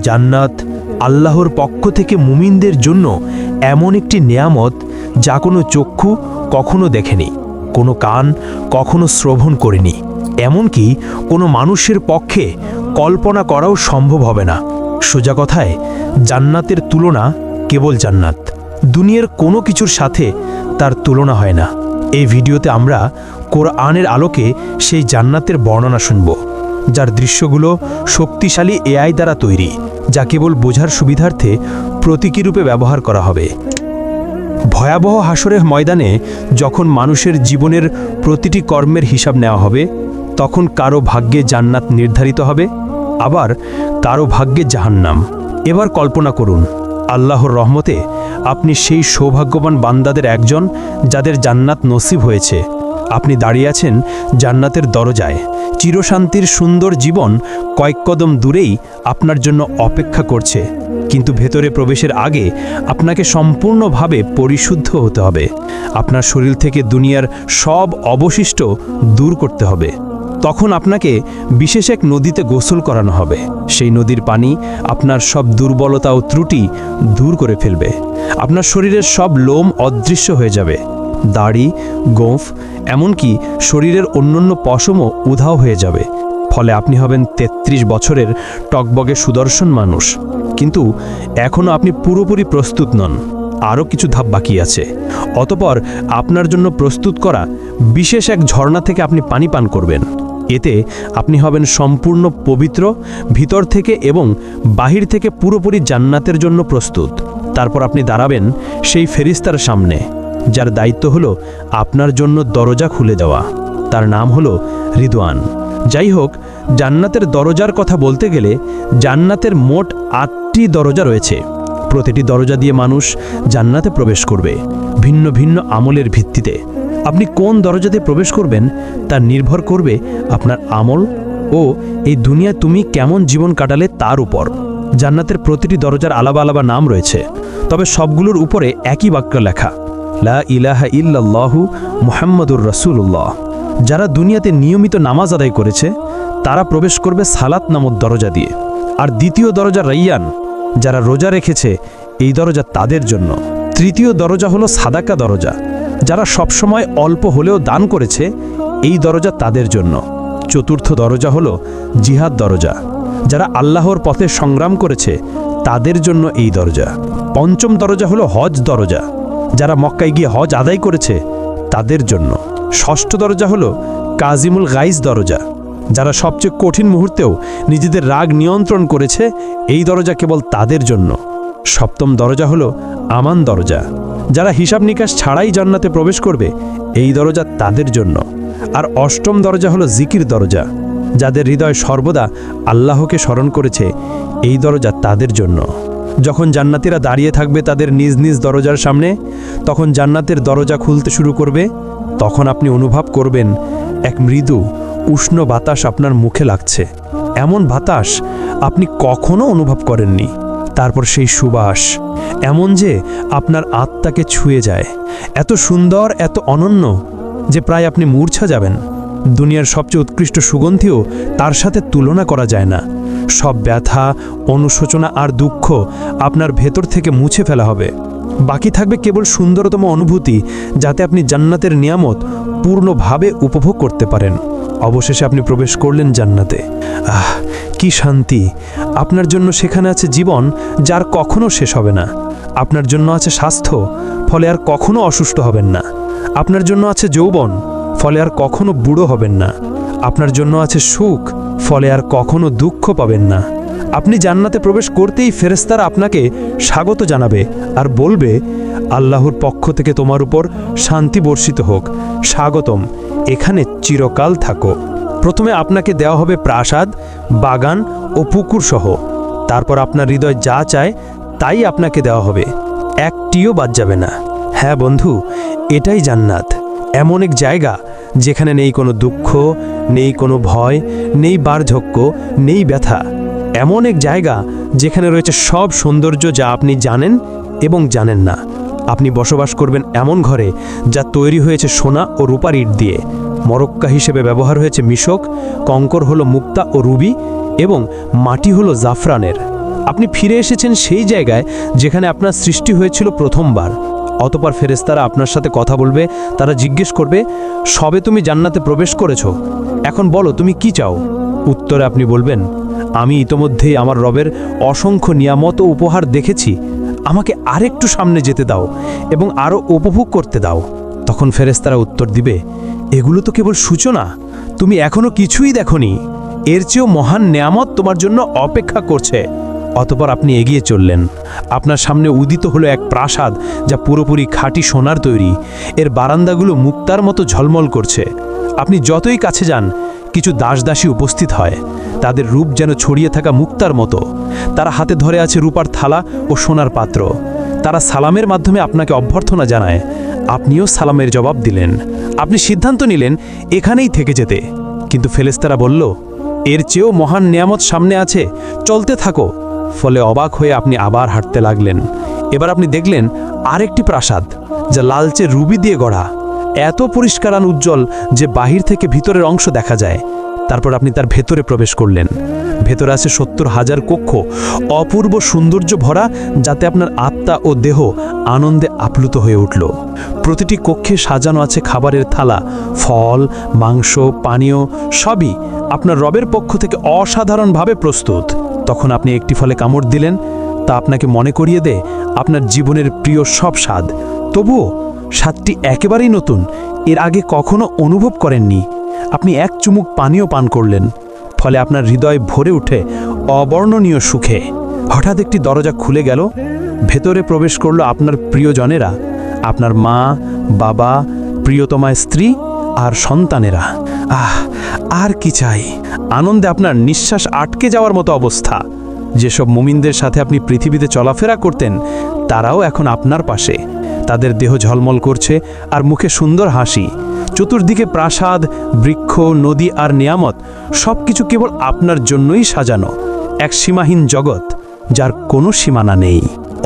জান্নাত আল্লাহর পক্ষ থেকে মুমিনদের জন্য এমন একটি নেয়ামত যা কোনো চক্ষু কখনো দেখেনি, কোনো কান কখনো শ্রবণ করেনি, এমনকি কোনো মানুষের পক্ষে কল্পনা করাও সম্ভব হবে না। সোজা কথায় জান্নাতের তুলনা কেবল জান্নাত, দুনিয়ার কোনো কিছুর সাথে তার তুলনা হয় না। এই ভিডিওতে আমরা কোরআনের আলোকে সেই জান্নাতের বর্ণনা শুনব, যার দৃশ্যগুলো শক্তিশালী এআই দ্বারা তৈরি, যা কেবল বোঝার সুবিধার্থে প্রতীকী রূপে ব্যবহার করা হবে। ভয়াবহ হাসরের ময়দানে যখন মানুষের জীবনের প্রতিটি কর্মের হিসাব নেওয়া হবে, তখন কারো ভাগ্যে জান্নাত নির্ধারিত হবে, আবার কারো ভাগ্যে জাহান্নাম। এবার কল্পনা করুন, আল্লাহর রহমতে আপনি সেই সৌভাগ্যবান বান্দাদের একজন যাদের জান্নাত নসিব হয়েছে। আপনি দাঁড়িয়ে আছেন জান্নাতের দরজায়। চিরশান্তির সুন্দর জীবন কয়েক কদম দূরেই আপনার জন্য অপেক্ষা করছে, কিন্তু ভেতরে প্রবেশের আগে আপনাকে সম্পূর্ণভাবে পরিশুদ্ধ হতে হবে। আপনার শরীর থেকে দুনিয়ার সব অবশিষ্ট দূর করতে হবে। তখন আপনাকে বিশেষ এক নদীতে গোসল করানো হবে। সেই নদীর পানি আপনার সব দুর্বলতা ও ত্রুটি দূর করে ফেলবে। আপনার শরীরের সব লোম অদৃশ্য হয়ে যাবে, দাড়ি, গোঁফ, এমনকি শরীরের অন্যান্য পশমও উধাও হয়ে যাবে। ফলে আপনি হবেন ৩৩ বছরের টকবগে সুদর্শন মানুষ। কিন্তু এখনও আপনি পুরোপুরি প্রস্তুত নন, আরও কিছু ধাপ বাকি আছে। অতঃপর আপনার জন্য প্রস্তুত করা বিশেষ এক ঝর্ণা থেকে আপনি পানি পান করবেন। এতে আপনি হবেন সম্পূর্ণ পবিত্র, ভিতর থেকে এবং বাহির থেকে পুরোপুরি জান্নাতের জন্য প্রস্তুত। তারপর আপনি দাঁড়াবেন সেই ফেরেশতার সামনে, যার দায়িত্ব হলো আপনার জন্য দরজা খুলে দেওয়া। তার নাম হলো রিদওয়ান। যাই হোক, জান্নাতের দরজার কথা বলতে গেলে জান্নাতের মোট ৮টি দরজা রয়েছে। প্রতিটি দরজা দিয়ে মানুষ জান্নাতে প্রবেশ করবে ভিন্ন ভিন্ন আমলের ভিত্তিতে। আপনি কোন দরজাতে প্রবেশ করবেন তা নির্ভর করবে আপনার আমল ও এই দুনিয়ায় তুমি কেমন জীবন কাটালে তার উপর। জান্নাতের প্রতিটি দরজার আলাদা আলাদা নাম রয়েছে, তবে সবগুলোর উপরে একই বাক্য লেখা, লা ইলাহা ইল্লাল্লাহু মুহাম্মাদুর রাসূলুল্লাহ। যারা দুনিয়াতে নিয়মিত নামাজ আদায় করেছে তারা প্রবেশ করবে সালাত নামক দরজা দিয়ে। আর দ্বিতীয় দরজা রাইয়ান, যারা রোজা রেখেছে এই দরজা তাদের জন্য। তৃতীয় দরজা হলো সাদাকা দরজা, যারা সবসময় অল্প হলেও দান করেছে এই দরজা তাদের জন্য। চতুর্থ দরজা হলো জিহাদ দরজা, যারা আল্লাহর পথে সংগ্রাম করেছে তাদের জন্য এই দরজা। পঞ্চম দরজা হলো হজ দরজা, যারা মক্কায় গিয়ে হজ আদায় করেছে তাদের জন্য। ষষ্ঠ দরজা হলো কাজিমুল গাইজ দরজা, যারা সবচেয়ে কঠিন মুহূর্তেও নিজেদের রাগ নিয়ন্ত্রণ করেছে এই দরজা কেবল তাদের জন্য। সপ্তম দরজা হলো আমান দরজা, যারা হিসাব নিকাশ ছাড়াই জান্নাতে প্রবেশ করবে এই দরজা তাদের জন্য। আর অষ্টম দরজা হলো জিকির দরজা, যাদের হৃদয় সর্বদা আল্লাহকে স্মরণ করেছে এই দরজা তাদের জন্য। যখন জান্নাতীরা দাঁড়িয়ে থাকবে তাদের নিজ নিজ দরজার সামনে, তখন জান্নাতের দরজা খুলতে শুরু করবে। তখন আপনি অনুভব করবেন এক মৃদু উষ্ণ বাতাস আপনার মুখে লাগছে, এমন বাতাস আপনি কখনো অনুভব করেননি। তারপর সেই সুবাস এমন যে আপনার আত্মাকে ছুঁয়ে যায়, এত সুন্দর, এত অনন্য যে প্রায় আপনি মূর্ছা যাবেন। দুনিয়ার সবচেয়ে উৎকৃষ্ট সুগন্ধিও তার সাথে তুলনা করা যায় না। সব ব্যথা, অনুশোচনা আর দুঃখ আপনার ভেতর থেকে মুছে ফেলা হবে। বাকি থাকবে কেবল সুন্দরতম অনুভূতি, যাতে আপনি জান্নাতের নিয়ামত পূর্ণভাবে উপভোগ করতে পারেন। অবশেষে আপনি প্রবেশ করলেন জান্নাতে। কি শান্তি! আপনার জন্য সেখানে আছে জীবন, যার কখনো শেষ হবে না। আপনার জন্য আছে স্বাস্থ্য, ফলে আর কখনো অসুস্থ হবেন না। আপনার জন্য আছে যৌবন, ফলে আর কখনো বুড়ো হবেন না। আপনার জন্য আছে সুখ, ফলে আর কখনো দুঃখ পাবেন না। আপনি জান্নাতে প্রবেশ করতেই ফেরেশতারা আপনাকে স্বাগত জানাবে আর বলবে, আল্লাহর পক্ষ থেকে তোমার উপর শান্তি বর্ষিত হোক, স্বাগতম, এখানে চিরকাল থাকো। প্রথমে আপনাকে দেওয়া হবে প্রাসাদ, বাগান ও পুকুর সহ। তারপর আপনার হৃদয় যা চায় তাই আপনাকে দেওয়া হবে, একটিও বাদ যাবে না। হ্যাঁ বন্ধু, এটাই জান্নাত, এমন এক জায়গা যেখানে নেই কোনো দুঃখ, নেই কোনো ভয়, নেই বার্ধক্য, নেই ব্যথা। এমন এক জায়গা যেখানে রয়েছে সব সৌন্দর্য যা আপনি জানেন এবং জানেন না। আপনি বসবাস করবেন এমন ঘরে যা তৈরি হয়েছে সোনা ও রূপার ইট দিয়ে। মরক্কা হিসেবে ব্যবহার হয়েছে মিশক, কঙ্কর হলো মুক্তা ও রুবি এবং মাটি হলো জাফরানের। আপনি ফিরে এসেছেন সেই জায়গায় যেখানে আপনার সৃষ্টি হয়েছিল প্রথমবার। অতঃপর ফেরেশতারা আপনার সাথে কথা বলবে। তারা জিজ্ঞেস করবে, সবে তুমি জান্নাতে প্রবেশ করেছো, এখন বলো তুমি কি চাও? উত্তরে আপনি বলবেন, আমি ইতোমধ্যেই আমার রবের অসংখ্য নিয়ামত ও উপহার দেখেছি, আমাকে আরেকটু সামনে যেতে দাও এবং আরও উপভোগ করতে দাও। তখন ফেরেশতারা উত্তর দিবে, এগুলো তো কেবল সূচনা, তুমি এখনো কিছুই দেখোনি, এর চেয়েও মহান নেয়ামত তোমার জন্য অপেক্ষা করছে। অতঃপর আপনি এগিয়ে চললেন। আপনার সামনে উদিত হলো এক প্রাসাদ, যা পুরোপুরি খাঁটি সোনার তৈরি। এর বারান্দাগুলো মুক্তার মতো ঝলমল করছে। আপনি যতই কাছে যান, কিছু দাসদাসী উপস্থিত হয়। তাদের রূপ যেন ছড়িয়ে থাকা মুক্তার মতো। তারা হাতে ধরে আছে রূপার থালা ও সোনার পাত্র। তারা সালামের মাধ্যমে আপনাকে অভ্যর্থনা জানায়। আপনিও সালামের জবাব দিলেন। আপনি সিদ্ধান্ত নিলেন এখানেই থেকে যেতে, কিন্তু ফেরেশতারা বলল, এর চেয়েও মহান নেয়ামত সামনে আছে, চলতে থাকো। ফলে অবাক হয়ে আপনি আবার হাঁটতে লাগলেন। এবার আপনি দেখলেন আরেকটি প্রাসাদ, যা লালচে রুবি দিয়ে গড়া, এত পরিষ্কার আর উজ্জ্বল যে বাহির থেকে ভিতরের অংশ দেখা যায়। তারপর আপনি তার ভেতরে প্রবেশ করলেন। ভেতরে আছে ৭০,০০০ কক্ষ, অপূর্ব সৌন্দর্য ভরা, যাতে আপনার আত্মা ও দেহ আনন্দে আপ্লুত হয়ে উঠল। প্রতিটি কক্ষে সাজানো আছে খাবারের থালা, ফল, মাংস, পানীয়, সবই আপনার রবের পক্ষ থেকে অসাধারণভাবে প্রস্তুত। তখন আপনি একটি ফলে কামড় দিলেন, তা আপনাকে মনে করিয়ে দেয় আপনার জীবনের প্রিয় সব স্বাদ। তবুও স্বাদটি একেবারেই নতুন, এর আগে কখনো অনুভব করেননি। আপনি এক চুমুক পানীয় পান করলেন, ফলে আপনার হৃদয় ভরে ওঠে অবর্ণনীয় সুখে। হঠাৎ একটি দরজা খুলে গেল। ভেতরে প্রবেশ করলো আপনার প্রিয়জনেরা, আপনার মা, বাবা, প্রিয়তমা স্ত্রী আর সন্তানেরা। আর কি চাই? আনন্দে আপনার নিঃশ্বাস আটকে যাওয়ার মতো অবস্থা। যেসব মুমিনদের সাথে আপনি পৃথিবীতে চলাফেরা করতেন, তারাও এখন আপনার পাশে। তাদের দেহ ঝলমল করছে আর মুখে সুন্দর হাসি। চতুর্দিকে প্রাসাদ, বৃক্ষ, নদী আর নিয়ামত, সব কিছু কেবল আপনার জন্যই সাজানো। এক সীমাহীন জগৎ, যার কোনো সীমানা নেই।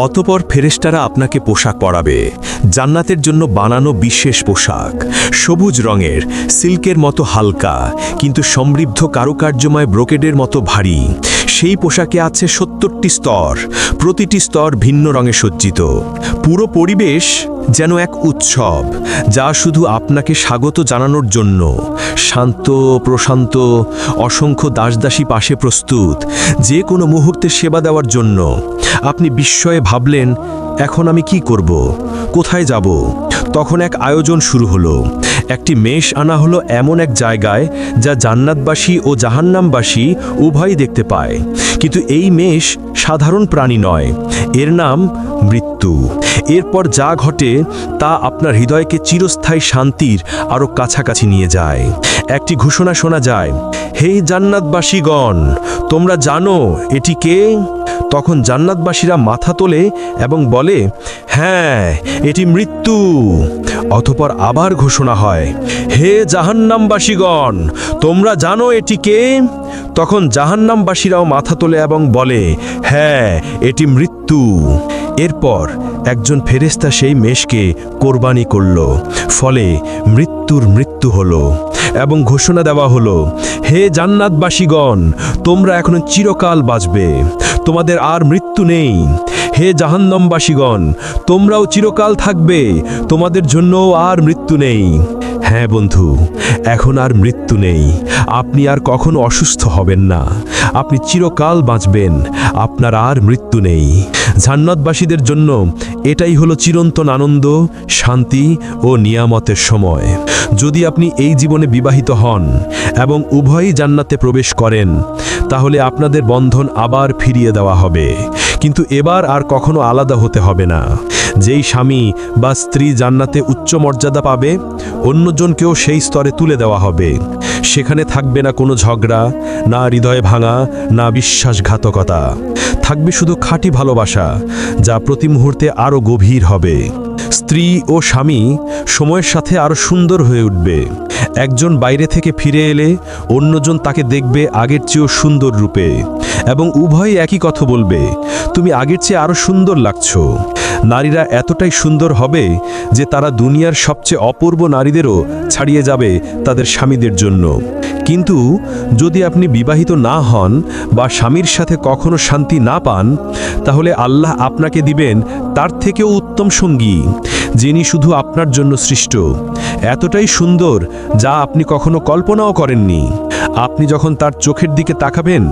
অতপর ফেরেশতারা আপনাকে পোশাক পরাবে, জান্নাতের জন্য বানানো বিশেষ পোশাক, সবুজ রঙের, সিল্কের মতো হালকা কিন্তু সমৃদ্ধ কারুকার্যময় ব্রোকেডের মতো ভারী। সেই পোশাকে আছে ৭০টি স্তর, প্রতিটি স্তর ভিন্ন রঙে সজ্জিত। পুরো পরিবেশ যেন এক উৎসব, যা শুধু আপনাকে স্বাগত জানানোর জন্য। শান্ত, প্রশান্ত, অসংখ্য দাসদাসী পাশে প্রস্তুত, যে কোনো মুহূর্তে সেবা দেওয়ার জন্য। আপনি বিস্ময়ে ভাবলেন, এখন আমি কি করব, কোথায় যাব? তখন এক আয়োজন শুরু হলো। একটি মেষ আনা হলো এমন এক জায়গায়, যা জান্নাতবাসী ও জাহান্নামবাসী উভয়ই দেখতে পায়। কিন্তু এই মেষ সাধারণ প্রাণী নয়, এর নাম মৃত্যু। এরপর যা ঘটে তা আপনার হৃদয়কে চিরস্থায়ী শান্তির আরও কাছাকাছি নিয়ে যায়। একটি ঘোষণা শোনা যায়, হে জান্নাতবাসীগণ, তোমরা জানো এটি কে? তখন জান্নাতবাসীরা মাথা তোলে এবং বলে, হ্যাঁ, এটি মৃত্যু। অতঃপর আবার ঘোষণা হয়, হে জাহান্নামবাসীগণ, তোমরা জানো এটি কে? তখন জাহান্নামবাসীরাও মাথা তোলে এবং বলে, হ্যাঁ, এটি মৃত্যু। এরপর একজন ফেরেশতা সেই মেষকে কোরবানি করল, ফলে মৃত্যুর মৃত্যু হলো এবং ঘোষণা দেওয়া হলো, হে জান্নাতবাসীগণ, তোমরা এখন চিরকাল বাঁচবে, তোমাদের আর মৃত্যু নেই। হে জাহান্নামবাসীগণ, তোমরাও চিরকাল থাকবে, তোমাদের জন্য আর মৃত্যু নেই। হ্যাঁ বন্ধু, এখন আর মৃত্যু নেই। আপনি আর কখনো অসুস্থ হবেন না, আপনি চিরকাল বাঁচবেন, আপনার আর মৃত্যু নেই। জান্নাতবাসীদের জন্য এটাই হলো চিরন্তন আনন্দ, শান্তি ও নিয়ামতের সময়। যদি আপনি এই জীবনে বিবাহিত হন এবং উভয়ই জান্নাতে প্রবেশ করেন, তাহলে আপনাদের বন্ধন আবার ফিরিয়ে দেওয়া হবে, কিন্তু এবার আর কখনো আলাদা হতে হবে না। যেই স্বামী বা স্ত্রী জান্নাতে উচ্চ মর্যাদা পাবে, অন্যজনকেও সেই স্তরে তুলে দেওয়া হবে। সেখানে থাকবে না কোনো ঝগড়া, না হৃদয় ভাঙা, না বিশ্বাসঘাতকতা। থাকবে শুধু খাঁটি ভালোবাসা, যা প্রতি মুহূর্তে আরও গভীর হবে। স্ত্রী ও স্বামী সময়ের সাথে আরও সুন্দর হয়ে উঠবে। একজন বাইরে থেকে ফিরে এলে অন্যজন তাকে দেখবে আগের চেয়েও সুন্দর রূপে, এবং উভয়ই একই কথা বলবে, তুমি আগের চেয়ে আরও সুন্দর লাগছো। নারীরা এতটাই সুন্দর হবে যে তারা দুনিয়ার সবচেয়ে অপূর্ব নারীদেরও ছাড়িয়ে যাবে তাদের স্বামীদের জন্য। কিন্তু যদি আপনি বিবাহিত না হন বা স্বামীর সাথে কখনো শান্তি না পান, তাহলে আল্লাহ আপনাকে দিবেন তার থেকেও উত্তম সঙ্গী, যিনি শুধু আপনার জন্য সৃষ্ট, এতটাই সুন্দর যা আপনি কখনো কল্পনাও করেননি। আপনি যখন তার চোখের দিকে তাকাবেন,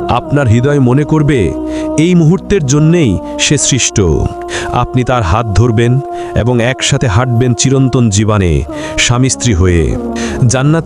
আপনার হৃদয় মনে করবে এই মুহূর্তের জন্যেই সে সৃষ্ট। আপনি তার হাত ধরবেন এবং একসাথে হাঁটবেন চিরন্তন জীবনে স্বামী স্ত্রী হয়ে। জান্নাত